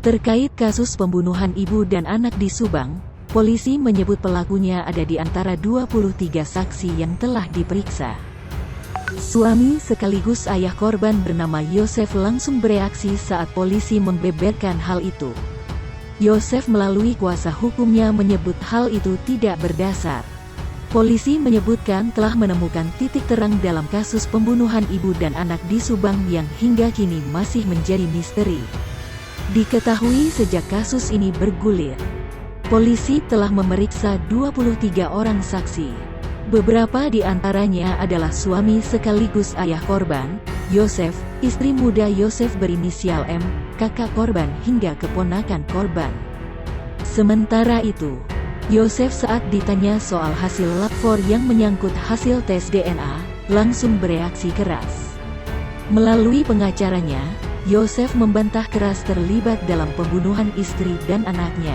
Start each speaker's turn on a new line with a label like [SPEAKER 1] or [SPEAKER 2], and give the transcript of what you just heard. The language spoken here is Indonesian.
[SPEAKER 1] Terkait kasus pembunuhan ibu dan anak di Subang, polisi menyebut pelakunya ada di antara 23 saksi yang telah diperiksa. Suami sekaligus ayah korban bernama Yosef langsung bereaksi saat polisi membeberkan hal itu. Yosef melalui kuasa hukumnya menyebut hal itu tidak berdasar. Polisi menyebutkan telah menemukan titik terang dalam kasus pembunuhan ibu dan anak di Subang yang hingga kini masih menjadi misteri. Diketahui sejak kasus ini bergulir, polisi telah memeriksa 23 orang saksi. Beberapa di antaranya adalah suami sekaligus ayah korban, Yosef, istri muda Yosef berinisial M, kakak korban hingga keponakan korban. Sementara itu, Yosef saat ditanya soal hasil lapor yang menyangkut hasil tes DNA, langsung bereaksi keras. Melalui pengacaranya, Yosef membantah keras terlibat dalam pembunuhan istri dan anaknya.